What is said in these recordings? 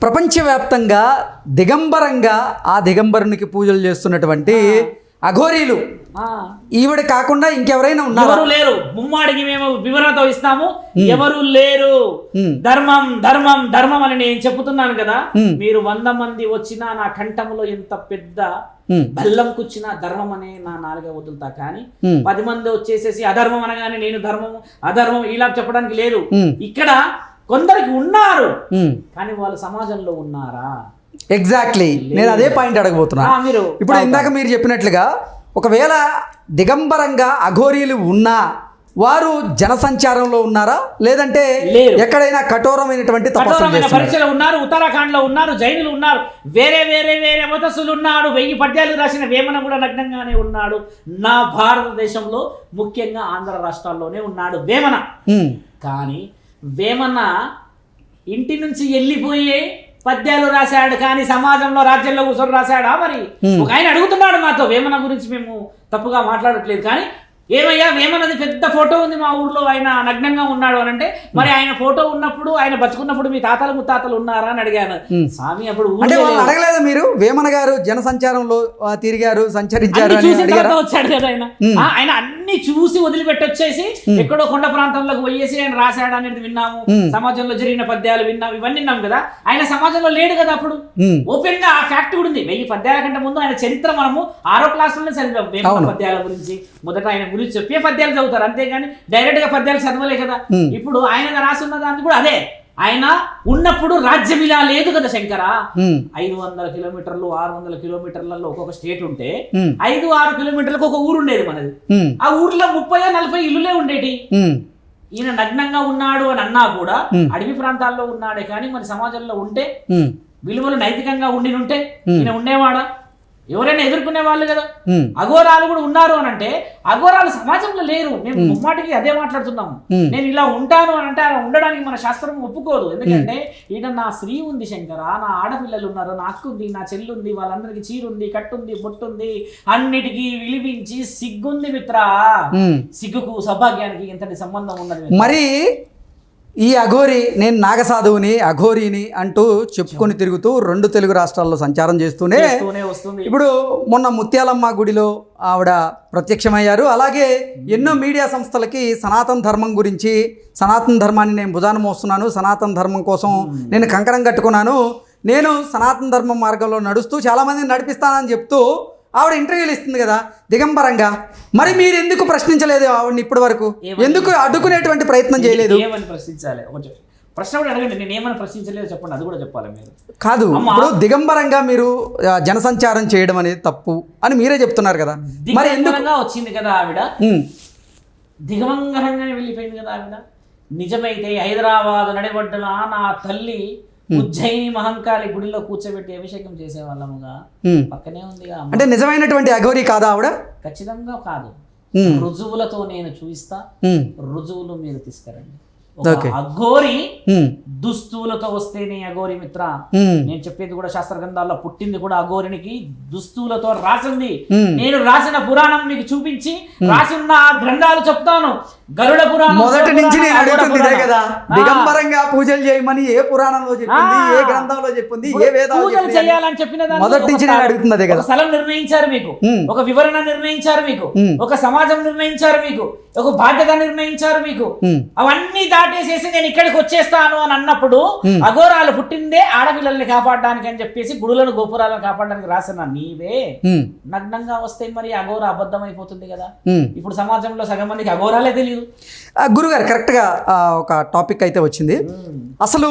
ప్రపంచవ్యాప్తంగా దిగంబరంగా ఆ దిగంబరునికి పూజలు చేస్తున్నటువంటి అఘోరీలు ఈవిడ కాకుండా ఇంకెవరైనా ఉన్నారు? ఎవరు లేరు. ముమ్మాడికి మేము వివరణతో ఇస్తాము. ఎవరు లేరు. ధర్మం ధర్మం ధర్మం అని నేను చెప్తున్నాను కదా. మీరు 100 మంది వచ్చినా నా కంఠంలో ఎంత పెద్ద బెల్లం కూర్చున్నా ధర్మం అనే నా నాలుగే వదులుతా. కానీ 10 మంది వచ్చేసేసి అధర్మం అనగానే నేను ధర్మము అధర్మం ఇలా చెప్పడానికి లేదు. ఇక్కడ కొందరికి ఉన్నారు కానీ వాళ్ళు సమాజంలో ఉన్నారా? ఎగ్జాక్ట్లీ, నేను అదే పాయింట్ అడగబోతున్నా. ఇప్పుడు ఇందాక మీరు చెప్పినట్లుగా ఒకవేళ దిగంబరంగా అఘోరీలు ఉన్నా వారు జనసంచారంలో ఉన్నారా, లేదంటే ఎక్కడైనా కఠోరమైనటువంటి పరీక్షలు ఉన్నారు? ఉత్తరాఖండ్ లో ఉన్నారు, జైనులు ఉన్నారు, వేరే వేరే వేరే మతస్థులు ఉన్నారు. 1000 పద్యాలు రాసిన వేమన కూడా నగ్నంగానే ఉన్నాడు. నా భారతదేశంలో ముఖ్యంగా ఆంధ్ర రాష్ట్రాల్లోనే ఉన్నాడు వేమన. కానీ వేమన ఇంటి నుంచి వెళ్ళిపోయే పద్యాలు రాశాడు కానీ సమాజంలో రాజ్యంలో కూర్చొని రాశాడా? మరి ఒక ఆయన అడుగుతున్నాడు మాతో. వేమన గురించి మేము తప్పుగా మాట్లాడట్లేదు కానీ ఏమయ్యా వేమనది పెద్ద ఫోటో ఉంది మా ఊర్లో, ఆయన నగ్నంగా ఉన్నాడు అని అంటే మరి ఆయన ఫోటో ఉన్నప్పుడు ఆయన బతుకున్నప్పుడు మీ తాతలు ముత్తాతలు ఉన్నారా అని అడిగాను. స్వామి అప్పుడు అడగలేదు మీరు? వేమన గారు జనసంచారంలో తిరిగారు, సంచరించారు, వచ్చాడు కదా ఆయన. ఆయన అన్ని చూసి వదిలిపెట్టొచ్చేసి ఎక్కడో కొండ ప్రాంతంలోకి పోయేసి ఆయన రాశాడు అనేది విన్నాము. సమాజంలో జరిగిన పద్యాలు విన్నాము, ఇవన్నీ విన్నాం కదా. ఆయన సమాజంలో లేడు కదా. అప్పుడు ఓపెన్ గా ఆ ఫ్యాక్ట్ కూడా ఉంది. 1000 పద్యాల కంటే ముందు ఆయన చరిత్ర మనము 6వ క్లాసులోనే చదివాం. వేమన పద్యాల గురించి మొదట ఆయన గురించి చెప్పే పద్యాలు చదువుతారు అంతేగాని డైరెక్ట్ గా పద్యాలు చదవలే కదా. ఇప్పుడు ఆయన రాసున్న దాన్ని కూడా అదే. ఆయన ఉన్నప్పుడు రాజ్యం ఇలా లేదు కదా శంకర. 500 కిలోమీటర్లు 600 కిలోమీటర్లలో ఒక్కొక్క స్టేట్ ఉంటే 5-6 కిలోమీటర్లకు ఒక ఊరు ఉండేది మనది. ఆ ఊర్లో 30-40 ఇల్లులే ఉండేటి. ఈయన నగ్నంగా ఉన్నాడు అని అన్నా కూడా అడవి ప్రాంతాల్లో ఉన్నాడే కానీ మన సమాజంలో ఉంటే విలువలు నైతికంగా ఉంటే ఈయన ఉండేవాడా? ఎవరైనా ఎదుర్కొనే వాళ్ళు కదా. అఘోరాలు కూడా ఉన్నారు అని అంటే అఘోరాలు సమాజంలో లేరు. మేము ముమ్మాటికి అదే మాట్లాడుతున్నాము. నేను ఇలా ఉంటాను అని అంటే అలా ఉండడానికి మన శాస్త్రం ఒప్పుకోదు. ఎందుకంటే ఈయన నా స్త్రీ ఉంది శంకర, నా ఆడపిల్లలు ఉన్నారు, నా అక్క ఉంది, నా చెల్లి ఉంది, వాళ్ళందరికీ చీరుంది, కట్టుంది, బొట్టుంది, అన్నిటికీ విలిపించి సిగ్గుంది మిత్ర. సిగ్గుకు సౌభాగ్యానికి ఎంతటి సంబంధం ఉన్నది. మరి ఈ అఘోరి నేను నాగసాధువుని అఘోరిని అంటూ చెప్పుకొని తిరుగుతూ 2 తెలుగు రాష్ట్రాల్లో సంచారం చేస్తూనే ఇప్పుడు మొన్న ముత్యాలమ్మ గుడిలో ఆవిడ ప్రత్యక్షమయ్యారు. అలాగే ఎన్నో మీడియా సంస్థలకి సనాతన ధర్మం గురించి, సనాతన ధర్మాన్ని నేను భుజాన మోస్తున్నాను, సనాతన ధర్మం కోసం నేను కంకణం కట్టుకున్నాను, నేను సనాతన ధర్మం మార్గంలో నడుస్తూ చాలామందిని నడిపిస్తానని చెప్తూ ఆవిడ ఇంటర్వ్యూలు ఇస్తుంది కదా దిగంబరంగా. మరి మీరు ఎందుకు ప్రశ్నించలేదు ఆవిడని? ఇప్పటి వరకు ఎందుకు అడ్డుకునేటువంటి ప్రయత్నం చేయలేదు? ప్రశ్నించాలి ప్రశ్న కూడా అడగండి. నేను ఏమైనా ప్రశ్నించలేదు చెప్పండి, అది కూడా చెప్పాలి మీరు. కాదు, ఇప్పుడు దిగంబరంగా మీరు జనసంచారం చేయడం అనేది తప్పు అని మీరే చెప్తున్నారు కదా. మరి ఎందుకు వచ్చింది కదా ఆవిడ? దిగంబరంగానే వెళ్ళిపోయింది కదా ఆవిడ. నిజమైతే హైదరాబాద్ నడిబడ్డన నా తల్లి ఉజ్జయిని మహంకాళి గుడిలో కూర్చోబెట్టి అభిషేకం చేసేవాళ్ళముగా. పక్కనే ఉంది. అంటే నిజమైనటువంటి అఘోరి కాదా ఆవిడ? ఖచ్చితంగా కాదు. రుజువులతో నేను చూపిస్తా, రుజువులు మీరు తీసుకురండి. అఘోరి దుస్తువులతో వస్తేనే అఘోరి మిత్ర. నేను చెప్పేది కూడా శాస్త్ర గ్రంథాల్లో పుట్టింది కూడా అఘోరికి దుస్తువులతో రాసింది. నేను రాసిన పురాణం మీకు చూపించి రాసిన గ్రంథాలు చెప్తాను. గరుడ పురాణం మొదటి నుంచి నేను అడుగుతుంది ఇదే కదా. దిగంబరంగా పూజలు చేయమని ఏ పురాణంలో చెప్పింది, ఏ గ్రంథంలో చెప్పింది, ఏ వేదాలు చేయాలని చెప్పిన మొదటి నుంచి నేను అడుగుతుంది అదే కదా. స్థలం నిర్ణయించారు మీకు, ఒక వివరణ నిర్ణయించారు మీకు, ఒక సమాజం నిర్ణయించారు మీకు, ఒక బాధ్యత నిర్ణయించారు మీకు. అవన్నీ దాటేసేసి నేను ఇక్కడికి వచ్చేస్తాను అని అన్నప్పుడు అఘోరాలు పుట్టిందే ఆడపిల్లల్ని కాపాడడానికి అని చెప్పేసి గుడులను గోపురాలను కాపాడడానికి రాసిన నీవే నగ్నంగా వస్తే మరి అఘోర అబద్ధం అయిపోతుంది కదా. ఇప్పుడు సమాజంలో సగం మందికి అఘోరాలే తెలియదు. గురుగారు కరెక్ట్గా ఒక టాపిక్ అయితే వచ్చింది. అసలు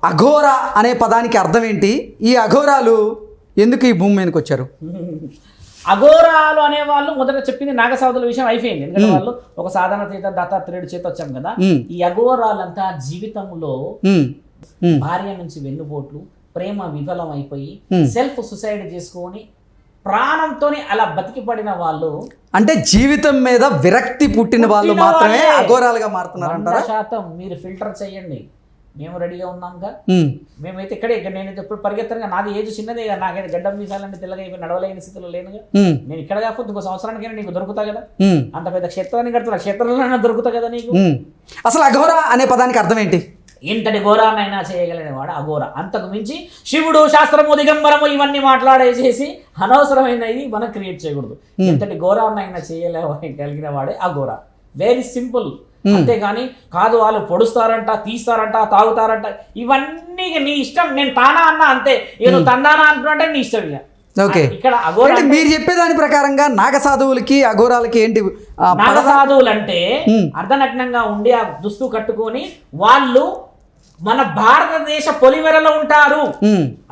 అఘోర అనే పదానికి అర్థం ఏంటి? ఈ అఘోరాలు ఎందుకు ఈ భూమి మీదకి వచ్చారు? అఘోరాలు అనే వాళ్ళు మొదట చెప్పింది నాగసాధుల విషయం అయిపోయింది. ఎందుకంటే వాళ్ళు ఒక సాధారణ చేత దత్తాత్రేయుడి చేత వచ్చాం కదా. ఈ అఘోరాలంతా జీవితంలో భార్య నుంచి వెన్నుపోట్లు, ప్రేమ విఫలం అయిపోయి సెల్ఫ్ సుసైడ్ చేసుకొని ప్రాణంతోనే అలా బతికి పడిన వాళ్ళు, అంటే జీవితం మీద విరక్తి పుట్టిన వాళ్ళు మాత్రమే అఘోరాలుగా మారుతున్నారు అంటారా? 100% మీరు ఫిల్టర్ చేయండి. మేము రెడీగా ఉన్నాంగా. మేమైతే ఇక్కడ నేనైతే ఎప్పుడు పరిగెత్తనుగా. నాది ఏజ్ చిన్నదే కదా. నాకైతే గడ్డం మీసాలంటే తెల్లగా అయిపోయి నడవలేని స్థితిలో లేనుగా. నేను ఇక్కడ కాకపోతే ఇంకో సంవత్సరానికైనా నీకు దొరుకుతా కదా. అంత పెద్ద క్షేత్రాన్ని కడుతున్నా, క్షేత్రంలో దొరుకుతా కదా నీకు. అసలు అఘోర అనే పదానికి అర్థం ఏంటి? ఇంతటి ఘోరాన్నైనా చేయగలిగిన వాడు అఘోర. అంతకు మించి శివుడు, శాస్త్రము, దిగంబరము ఇవన్నీ మాట్లాడేసేసి అనవసరమైనది మనం క్రియేట్ చేయకూడదు. ఇంతటి ఘోరాన్నైనా చేయగలిగిన వాడే అఘోర. Very simple. అంతేగాని కాదు వాళ్ళు పొడుస్తారంట, తీస్తారంట, తాగుతారంట, ఇవన్నీ నీ ఇష్టం. నేను తానా అన్నా అంతే, ఏదో తందానా అంటున్నా నీ ఇష్టం. ఇక ఓకే, ఇక్కడ అఘోర మీరు చెప్పేదాని ప్రకారంగా నాగసాధువులకి అఘోరాలకి ఏంటి? నాగసాధువులు అంటే అర్ధనగ్నంగా ఉండి ఆ దుస్తు కట్టుకొని వాళ్ళు మన భారతదేశ పొలిమెరలో ఉంటారు.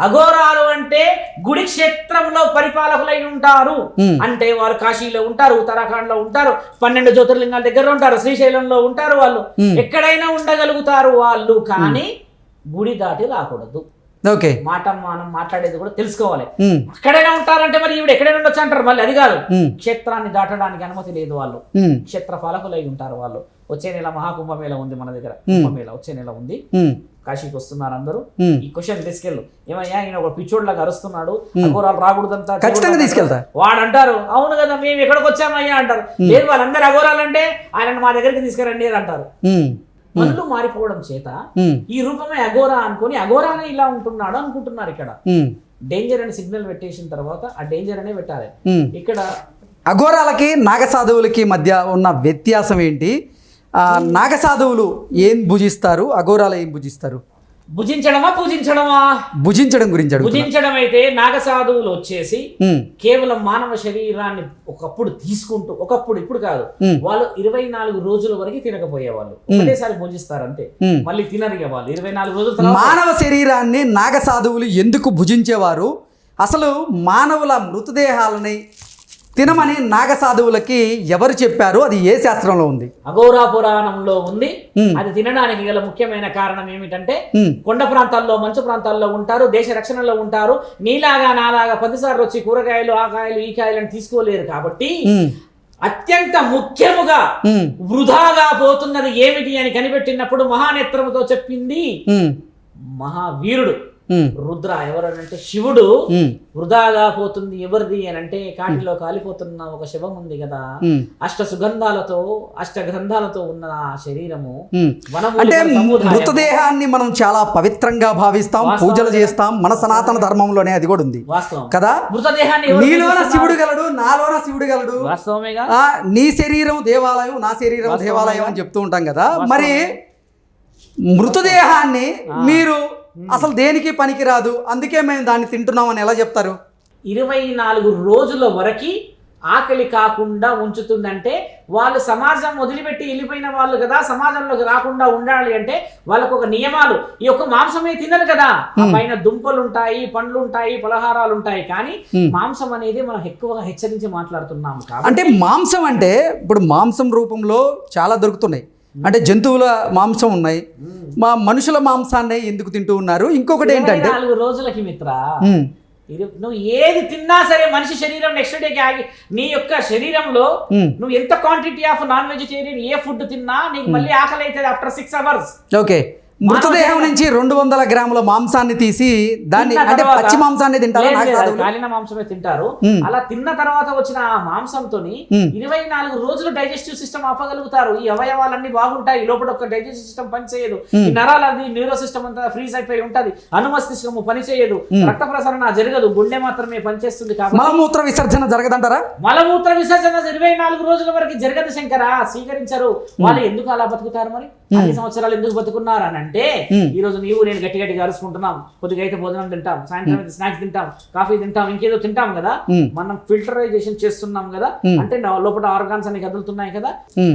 అఘోరాలు అంటే గుడి క్షేత్రంలో పరిపాలకులై ఉంటారు. అంటే వారు కాశీలో ఉంటారు, ఉత్తరాఖండ్ లో ఉంటారు, 12 జ్యోతిర్లింగాల దగ్గర ఉంటారు, శ్రీశైలంలో ఉంటారు. వాళ్ళు ఎక్కడైనా ఉండగలుగుతారు వాళ్ళు, కానీ గుడి దాటి రాకూడదు. ఓకే, మనం మాట్లాడేది కూడా తెలుసుకోవాలి. ఎక్కడైనా ఉంటారంటే మరి ఈవిడ ఎక్కడైనా ఉండొచ్చు అంటారు. మళ్ళీ అది కాదు, క్షేత్రాన్ని దాటడానికి అనుమతి లేదు. వాళ్ళు క్షేత్ర పాలకులై ఉంటారు. వాళ్ళు వచ్చే నెల మహాకుంభమేళ ఉంది మన దగ్గర. కుంభమేళ వచ్చే నెల ఉంది. కాశీకి వస్తున్నారు అందరూ. ఈ క్వశ్చన్ తీసుకెళ్ళు. ఏమయ్యా ఈయన ఒక పిచ్చోడ్లాగా అరుస్తున్నాడు, అఘోరాలు రాకూడదంతా ఖచ్చితంగా తీసుకెళ్తా వాడు అంటారు. అవును కదా, మేము ఎక్కడికి వచ్చామయ్యా అంటారు. లేదు, వాళ్ళందరూ అఘోరాలంటే ఆయన మా దగ్గరికి తీసుకురండి అని అంటారు. పనులు మారిపోవడం చేత ఈ రూపమే అఘోరా అనుకుని అఘోరానే ఇలా ఉంటున్నాడు అనుకుంటున్నారు. ఇక్కడ డేంజర్ అని సిగ్నల్ పెట్టేసిన తర్వాత ఆ డేంజర్ అనే పెట్టాలి. ఇక్కడ అఘోరాలకి నాగసాధువులకి మధ్య ఉన్న వ్యత్యాసం ఏంటి? నాగసాధువులు ఏం భుజిస్తారు, అఘోరాలు ఏం భుజిస్తారు? భుజించడమా పూజించడమా? భుజించడం గురించి అడుగుతున్నా. భుజించడం అయితే నాగసాధువులు వచ్చేసి కేవలం మానవ శరీరాన్ని ఒకప్పుడు తీసుకుంటూ, ఇప్పుడు కాదు, వాళ్ళు 24 రోజుల వరకు తినకపోయేవాళ్ళు. ఒకటేసారి భుజిస్తారు అంతే, మళ్ళీ తినరు వాళ్ళు 24 రోజులు. మానవ శరీరాన్ని నాగసాధువులు ఎందుకు భుజించేవారు? అసలు మానవుల మృతదేహాలని తినమని నాగసాధువులకి ఎవరు చెప్పారు? అది ఏ శాస్త్రంలో ఉంది? అఘోరా పురాణంలో ఉంది. అది తినడానికి గల ముఖ్యమైన కారణం ఏమిటంటే, కొండ ప్రాంతాల్లో, మంచు ప్రాంతాల్లో ఉంటారు, దేశ రక్షణలో ఉంటారు. నీలాగా నాలాగా 10 సార్లు వచ్చి కూరగాయలు, ఆ కాయలు, ఈ కాయలను తీసుకోలేరు. కాబట్టి అత్యంత ముఖ్యముగా వృధాగా పోతున్నది ఏమిటి అని కనిపెట్టినప్పుడు మహానేత్రముతో చెప్పింది మహావీరుడు రుద్ర. ఎవరనంటే శివుడు. వృధాగా పోతుంది ఎవరిది అని అంటే, కాటిలో కాలిపోతున్న ఒక శవం ఉంది కదా, అష్టగంధాలతో ఉన్న ఆ శరీరము. అంటే మృతదేహాన్ని మనం చాలా పవిత్రంగా భావిస్తాం, పూజలు చేస్తాం. మన సనాతన ధర్మంలోనే అది కూడా ఉంది కదా. మృతదేహాన్ని నీలోన శివుడు గలడు, నాలోన శివుడు గలడు. వాస్తవమేగా. నీ శరీరం దేవాలయం, నా శరీరం దేవాలయం అని చెప్తూ ఉంటాం కదా. మరి మృతదేహాన్ని మీరు అసలు దేనికి పనికిరాదు, అందుకే మేము దాన్ని తింటున్నామని ఎలా చెప్తారు? 24 రోజుల వరకు ఆకలి కాకుండా ఉంచుతుందంటే, వాళ్ళు సమాజం వదిలిపెట్టి వెళ్ళిపోయిన వాళ్ళు కదా, సమాజంలోకి రాకుండా ఉండాలి అంటే వాళ్ళకు ఒక నియమాలు. ఈ యొక్క మాంసమే తినరు కదా, పైన దుంపలు ఉంటాయి, పండ్లు ఉంటాయి, పలహారాలు ఉంటాయి. కానీ మాంసం అనేది మనం ఎక్కువగా హెచ్చరించి మాట్లాడుతున్నాము. అంటే మాంసం అంటే ఇప్పుడు మాంసం రూపంలో చాలా దొరుకుతున్నాయి. అంటే జంతువుల మాంసం ఉన్నాయి, మా మనుషుల మాంసాన్ని ఎందుకు తింటూ ఉన్నారు? ఇంకొకటి ఏంటంటే 24 రోజులకి మిత్ర, నువ్వు ఏది తిన్నా సరే మనిషి శరీరం నెక్స్ట్ డేకి ఆగి, నీ యొక్క శరీరంలో నువ్వు ఎంత quantity of non vegetarian A food తిన్నా నీకు మళ్ళీ ఆకలి అవుతుంది ఆఫ్టర్ 6 అవర్స్. ఓకే, మృతదేహం నుంచి 200 గ్రాముల మాంసాన్ని తీసి దాన్ని, అంటే పచ్చి మాంసాన్ని తింటారు, కాలిన మాంసమే తింటారు. అలా తిన్న తర్వాత వచ్చిన ఆ మాంసంతో 24 రోజులు డైజెస్టివ్ సిస్టమ్ ఆపగలుగుతారు. ఈ అవయవాలన్నీ బాగుంటాయి, లోపల ఒక డైజెస్టివ్ సిస్టమ్ పనిచేయదు, ఈ నరాలది న్యూరో సిస్టమ్ అంతా ఫ్రీజ్ అయిపోయి ఉంటది, అనుమస్తిష్కము పనిచేయదు, రక్త ప్రసరణ జరగదు, గుండె మాత్రమే పనిచేస్తుంది. కాబట్టి మలమూత్ర విసర్జన జరగదంటారా? మలమూత్ర విసర్జన 24 రోజుల వరకు జరగదు శంకర, స్వీకరించరు. వాళ్ళు ఎందుకు అలా బతుకుతారు? మరి అన్ని సంవత్సరాలు ఎందుకు బతుకున్నారు అని అంటే, ఈ రోజు నీవు నేను గట్టి గట్టిగా అరుచుకుంటున్నాం, కొద్దిగా అయితే భోజనం తింటాం, సాయంత్రం అయితే స్నాక్స్ తింటాం, కాఫీ తింటాం, ఇంకేదో తింటాం కదా, మనం ఫిల్టరైజేషన్ చేస్తున్నాం కదా, అంటే లోపల ఆర్గాన్స్ అన్ని కదులుతున్నాయి కదా.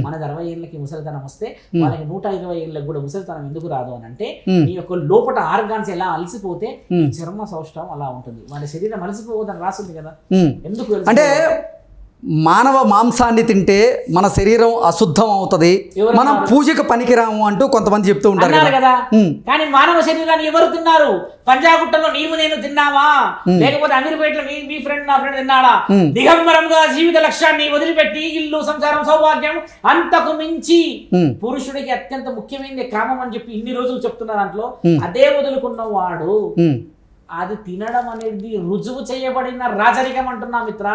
మనకి 60 ఏళ్ళకి ముసలితనం వస్తే వాళ్ళకి 120 ఏళ్ళకి కూడా ముసలితనం ఎందుకు రాదు అని అంటే, ఈ యొక్క లోపల ఆర్గాన్స్ ఎలా అలసిపోతే చర్మ సౌష్ఠవం అలా ఉంటుంది, మన శరీరం అలసిపోవద్దని రాసింది కదా. ఎందుకు అంటే మానవ మాంసాన్ని తింటే మన శరీరం అశుద్ధం అవుతుంది, మనం పూజకు పనికిరాము అంటూ కొంతమంది చెప్తూ ఉంటారు కదా. కానీ మానవ శరీరాన్ని ఎవరు తిన్నారు? పంజాగుట్టలో నీవు నేను తిన్నావా? లేకపోతే అమీర్పేటలో మీ ఫ్రెండ్ నా ఫ్రెండ్ తిన్నాడా? దిగంబరంగా జీవిత లక్ష్యాన్ని వదిలిపెట్టి ఇల్లు, సంసారం, సౌభాగ్యం అంతకు మించి పురుషుడికి అత్యంత ముఖ్యమైనది కామం అని చెప్పి ఇన్ని రోజులు చెప్తున్న దాంట్లో అదే వదులుకున్నవాడు అది తినడం అనేది రుజువు చేయబడిన రాజరికం అంటున్నా మిత్ర.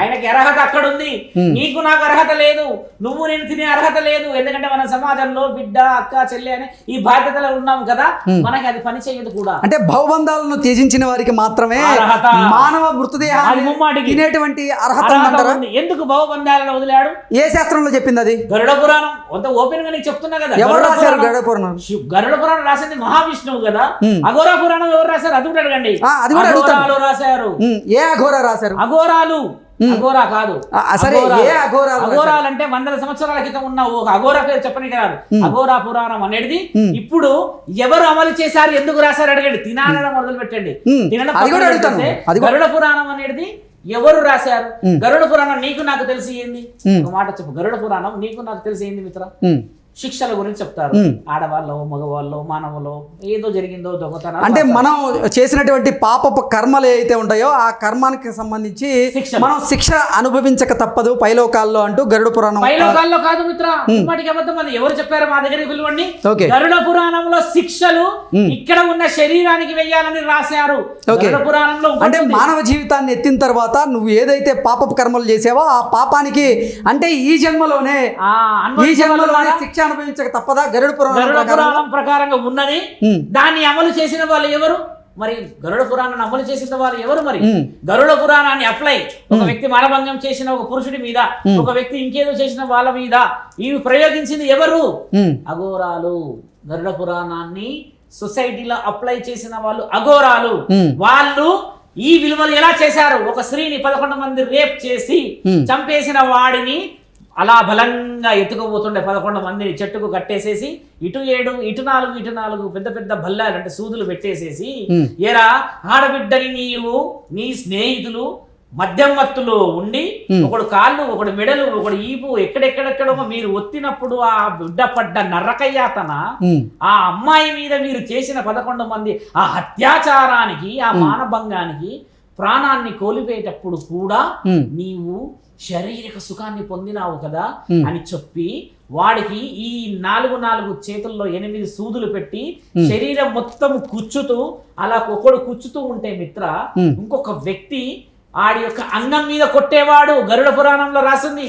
ఆయనకి అర్హత అక్కడ ఉంది, నీకు నాకు అర్హత లేదు, నువ్వు నేను తినే అర్హత లేదు. ఎందుకంటే మన సమాజంలో బిడ్డ అక్క చెల్లి అనే ఈ బాధ్యతలు ఉన్నాం కదా, మనకి అది పని చేయదు కూడా. అంటే భవబంధాలను త్యజించిన వారికి మాత్రమే అర్హత, మానవ మృతదేహాన్ని తినేటువంటి అర్హత ఉంది. ఎందుకు భవబంధాలను వదిలాడు? ఏ శాస్త్రంలో చెప్పింది అది? గరుడ పురాణం. అంత ఓపెన్ గా నీకు చెప్తున్నా కదా. ఎవరు రాశారు గరుడ పురాణం? గరుడ పురాణం రాసింది మహావిష్ణువు కదా. అఘోరా పురాణం ఎవరు రాశారు? అది కూడా అడగండి. అది కూడా అఘోరాలు రాశారు. ఏ అఘోరా రాశారు? అఘోరాలు, అఘోరా కాదు. సరే, ఏ అఘోరాలు? అఘోరాలు అంటే వందల సంవత్సరాల క్రితం ఉన్న ఒక అఘోరా పేరు చెప్పని కాదు. అఘోరా పురాణం అనేది ఇప్పుడు ఎవరు అమలు చేశారు, ఎందుకు రాశారు అడగండి. తినాలడం మొదలు పెట్టండి. గరుడ పురాణం అనేది ఎవరు రాశారు? గరుడ పురాణం నీకు నాకు తెలిసి ఏంది? ఒక మాట చెప్పు. గరుడ పురాణం నీకు నాకు తెలిసి ఏంది మిత్ర? శిక్షల గురించి చెప్తారు. ఆడవాళ్ళు, మగవాళ్ళు, మానవులు ఏదో జరిగిందో దొంగతనం అంటే మనం చేసినటువంటి పాపపు కర్మలు ఏవైతే ఉంటాయో ఆ కర్మానికి సంబంధించి మనం శిక్ష అనుభవించక తప్పదు పైలోకాల్లో అంటూ గరుడ పురాణం. పైలోకాల్లో కాదు మిత్ర, ఇప్పటికి అబద్ధం. అది ఎవరు చెప్పారు? మా దగ్గరికి పిలవండి. గరుడ పురాణంలో శిక్షలు ఇక్కడ ఉన్న శరీరానికి వెయ్యాలని రాశారు. గరుడ పురాణంలో అంటే మానవ జీవితాన్ని ఎత్తిన తర్వాత నువ్వు ఏదైతే పాపపు కర్మలు చేసావో ఆ పాపానికి అంటే ఈ జన్మలోనే శిక్ష అనుభవించక తప్పదా? గరుడ పురాణం ప్రకారంగా ఉన్నది. దాన్ని అమలు చేసిన వాళ్ళు ఎవరు మరి? గరుడ పురాణాన్ని అమలు చేసిన వాళ్ళు ఎవరు మరి? గరుడ పురాణాన్ని అప్లై ఒక వ్యక్తి మానభంగం చేసిన ఒక పురుషుడి మీద, ఒక వ్యక్తి ఇంకేదో చేసిన వాళ్ళ మీద ఇవి ప్రయోగించింది ఎవరు? అఘోరాలు. గరుడ పురాణాన్ని సొసైటీలో అప్లై చేసిన వాళ్ళు అఘోరాలు. వాళ్ళు ఈ విలువలు ఎలా చేశారు? ఒక స్త్రీని 11 మంది రేప్ చేసి చంపేసిన వాడిని అలా బలంగా ఎత్తుకుపోతుండే 11 మందిని చెట్టుకు కట్టేసేసి ఇటు 7 ఇటు 4 ఇటు 4 పెద్ద పెద్ద బల్లాలు అంటే సూదులు పెట్టేసేసి, ఏరా ఆడబిడ్డని నీవు నీ స్నేహితులు మధ్యమత్తులో ఉండి ఒకడు కాళ్ళు, ఒకడు మెడలు, ఒకడు ఈపు ఎక్కడెక్కడెక్కడో మీరు ఒత్తినప్పుడు ఆ బిడ్డ పడ్డ నరకయ్యాతన, ఆ అమ్మాయి మీద మీరు చేసిన 11 మంది ఆ అత్యాచారానికి, ఆ మానభంగానికి ప్రాణాన్ని కోల్పోయేటప్పుడు కూడా నీవు శారీరక సుఖాన్ని పొందినావు కదా అని చెప్పి వాడికి ఈ 4 చేతుల్లో 8 సూదులు పెట్టి శరీరం మొత్తం కుచ్చుతూ, అలా ఒకడు కుచ్చుతూ ఉంటే మిత్ర ఇంకొక వ్యక్తి ఆడి యొక్క అంగం మీద కొట్టేవాడు. గరుడ పురాణంలో రాసింది.